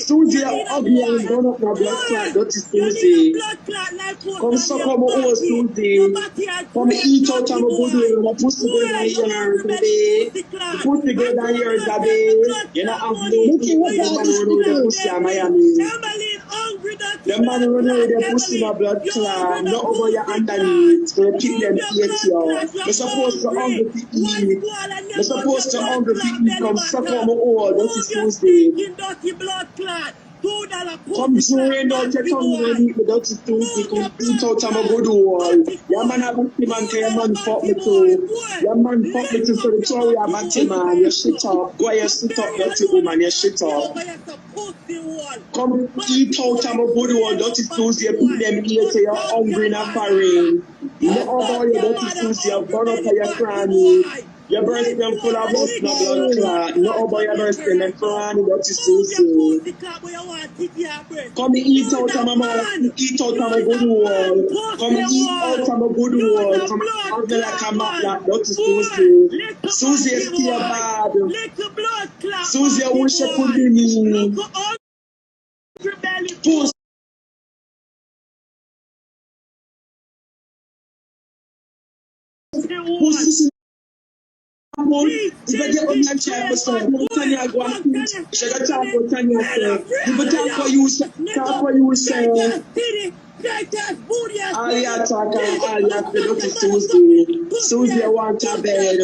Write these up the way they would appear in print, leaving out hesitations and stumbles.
Susie, ugly and gone up my blood clot. That is Susie. Come suck on my old Susie. Come eat out of my booty. My pussy go down here, baby. The pussy go down here, baby. You know, have no pussy. The man run away the pussy in Miami. The man run away the pussy in my blood clot. Not over your underneath. So you keep them eat you. You're supposed to hungry to eat. You're supposed to hungry to eat. Come suck on my old. That is Susie. Come join out your tongue when you eat the dirty Tuesday. Come eat out of my good wall. Your man have a man, your man fuck me too. Your man fuck me too, so the story about him, man. You shit up. Go ahead, shit up, dirty woman, you shit up. Come eat out of my good wall, dirty Tuesday. Put them here so you're hungry and foreign. Not about your dirty Tuesday, you've gone up for your cranny. Your breast them full of blood clot. Not about your breast them cranny, dirty Tuesday. Come eat out of my mouth, eat out of my good wall. Come eat out of my good wall. Come out like a map like that is Susie. Susie is still bad. Susie, I wish I could be me. Pussy. Pussy. If I get on your chair for some, Tanya go and preach. She got talk for Tanya, sir. If I talk for you, sir. All you talk and all you have to do is Susie. Susie, I want her bed.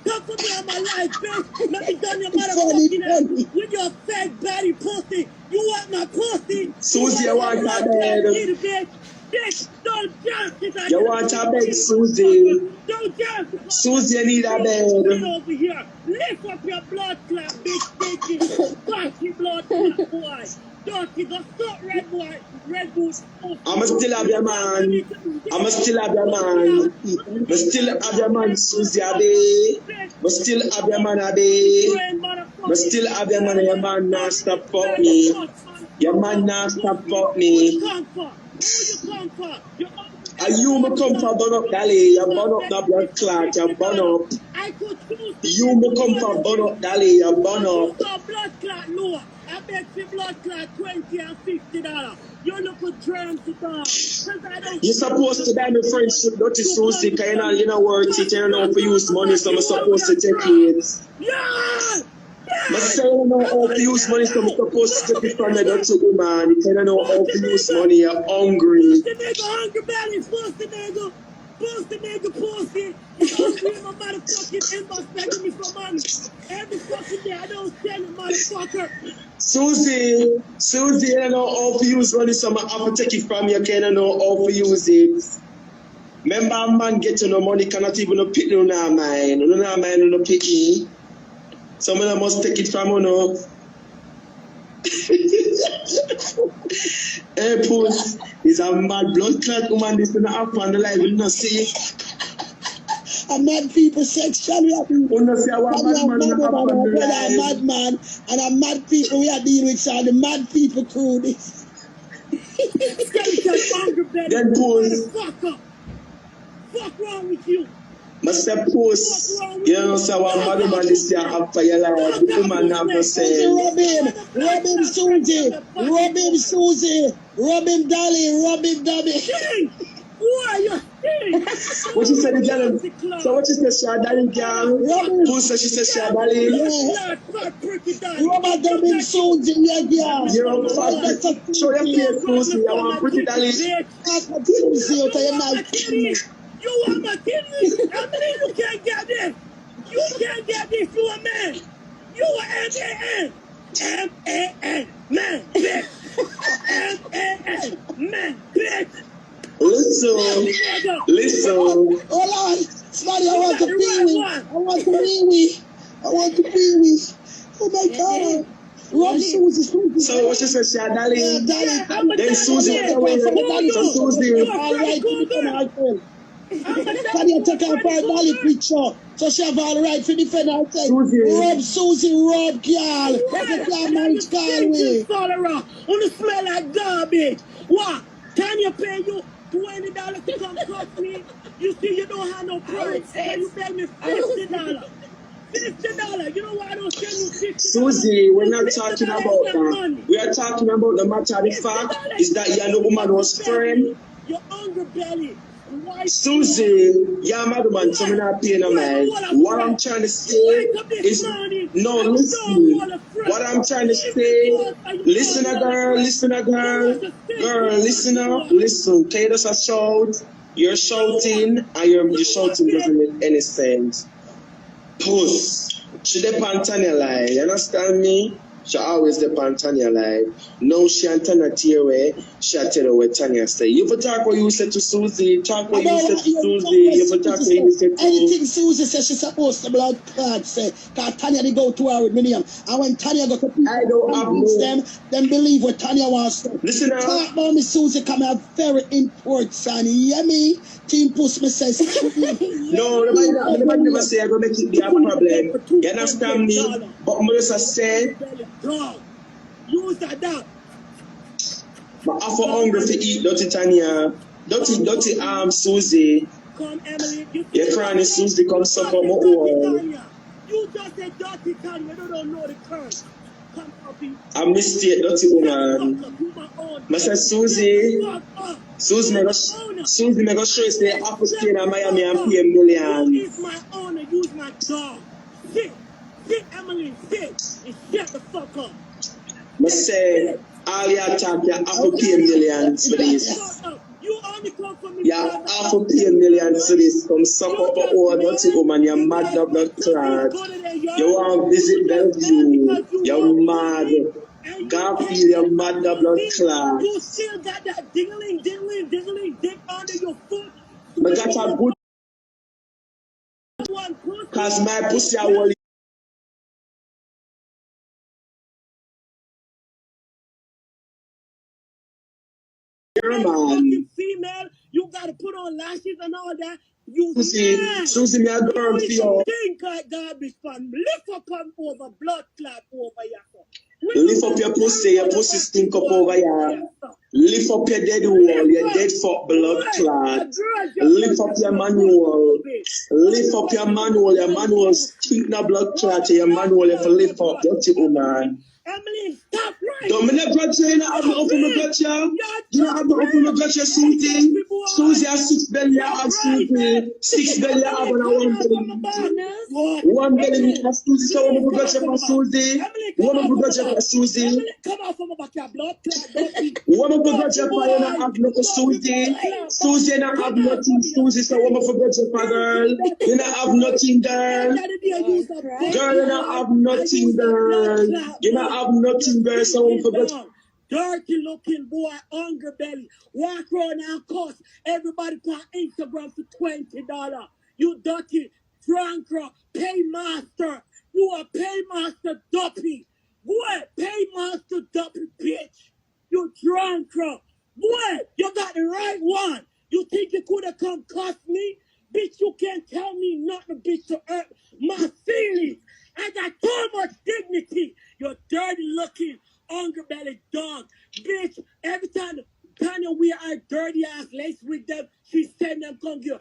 Come for me on my life, bitch. Let me done your motherfucking with your fake baddie pussy. You want my pussy? Susie, I want her bed. You want a bed, Susie? Susie, you need a bed. Get over here. Lift up your blood clot, bitch, bitch. Fuck your blood clot, boy. Dirty, go stop red boy. Red boy. I'ma still have your man. I'ma still have your man. I'ma still have your man, Susie, Abe. I'ma still have your man, Abe. I'ma still have your man, and your man not stop fuck me. Your man not stop fuck me. And you me come for burn up Dali, you burn up the blood clot, you burn up. You me come for burn up Dali, you burn up. Blood clot low. I bet you blood clot $20 and $50. You look at germs to dog. You're supposed to buy me friendship, dirty Susie, because you're not worth it, you know, for use money, so I'm supposed to take it. Yeah! But say you know how to use money, so I'm supposed to take it from the dirty woman. You can't know how to use money, you're hungry. Pussy nigga, hungry belly, pussy nigga. Pussy nigga, pussy. You're hungry in my motherfucking inbox begging me for money. Every fucking day I don't sell it, motherfucker. Susie, you don't know how to use money, so I have to take it from you, you can't know how to use it. Remember, a man get no money, cannot even pick no man. No man, no pick me. Someone must take it from you now. Hey, Puss, it's a mad blood clot woman. This is not happen on the live. You not see it. A mad people sexually abuse. You not see a madman and a mad people we are dealing with. So the mad people crew this. Then Puss. Fuck wrong with you. Must Puss, you know, so I'm mad man this year after your life. The woman never say. Robin Susie, Robin Dolly, Robin Dobby. Who are you? What she said again? So what she said, she had Dolly girl. Who said she said she had Dolly? Robin Dobby Susie, yeah, girl. You're fast. Show your face, Susie. I want pretty Dolly. Susie, you tell your nice. You are my kidney. I mean, you can't get this. You can't get this. You a man. You a M-A-N. M-A-N. Man, bitch. M-A-N. Man, bitch. Listen. Hold on. Somebody, I want to be with. Oh, my God. Rob Susie. So what she said, she had Dolly. Yeah, then Susie went away from the Dolly. So Susie. All right, can you take her for a Dolly picture? So she have all right for defend herself. Rob Susie, Rob girl. That's a man's call me. Wanna smell like garbage. What? Can you pay you $20 to come cut me? You see you don't have no price. Can you pay me $50? $50. You know why I don't send you $50? Susie, we're not talking about that. We are talking about the matter. The fact is that you're the woman was friend. Your hungry belly. Susie, yeah, madam, so I'm not paying a man. What I'm trying to say is, no, listen. What I'm trying to say, listen, a girl, girl, listen. Can you just shout? You're shouting, and your shouting doesn't make any sense. Puss, she depend on your life. You understand me? She always depend on your life. No, she and Tanya tear away. She'll tell you what Tanya say. You for talk what you said to Susie. Talk what you said to Susie. You for talk what you said to anything Susie says she's supposed to blood clot say. Because Tanya did go to her with Miriam. And when Tanya got to I don't have no. Them believe what Tanya wants to. Listen now. Talk about me Susie come out very important, son. You hear me? Team Puss me says. No, nobody never say I'm going to make it be a problem. You understand me? But Melissa said, use that dog. But I for hungry to eat, dirty Tanya. Dirty Susie. Come, Emily. You're crying, Susie, come suck on my wall. You just said dirty Tanya, you don't know the curse. Come, puppy. I missed it, dirty woman. I said, Susie, me go show you say Apple Stain in Miami and pay millions. Use my honor, use my dog. Sit, Emily, sit, and shut the fuck up. I say, all your talk, you have to pay millions for this. You only come for me. You have to pay millions for this. Come suck up a old dirty woman, you're mad up the clad. You want to visit Bellevue, you're mad. Garfield, you're mad up the clad. You still got that dingling dick under your foot. But that's a good one. Because my pussy I will man. Female, you gotta put on lashes and all that. You Susie, me a girl for you. Think like garbage fan. Lift up on over, blood clot over here. Lift up your pussy stink up over here. Lift up your dead wall, your dead fuck blood clot. Lift up your manual. Lift up your manual stink na blood clot. Your manual if you lift up, dirty woman. Emily, stop right. Don't me grudge you, you don't have to open the grudge you. You don't have to open the grudge you, Susie. Susie has 6 belly, I have Susie. 6 belly, I have and 1 belly. 1 belly, I have Susie, so I'm going to grudge you for Susie. One of the grudge you for Susie. Come out from about your blood. One of the grudge you for you don't have nothing, Susie. Susie, you don't have nothing, Susie, so I'm going to grudge you for girl. You don't have nothing, girl. Girl, you don't have nothing, girl. You don't have nothing, girl, so I'm going to grudge. Dirty looking boy, hungry belly. Walk around and cost everybody on Instagram for $20. You dirty Franco, paymaster. You a paymaster duppy. Boy, paymaster duppy bitch. You Franco. Boy, you got the right one. You think you could have come cost me? Bitch, you can't tell me nothing, bitch, to hurt my feelings. I got too much dignity. You're dirty looking, hungry belly dog. Bitch, every time Tanya wear her dirty ass lace with them, she send them come here.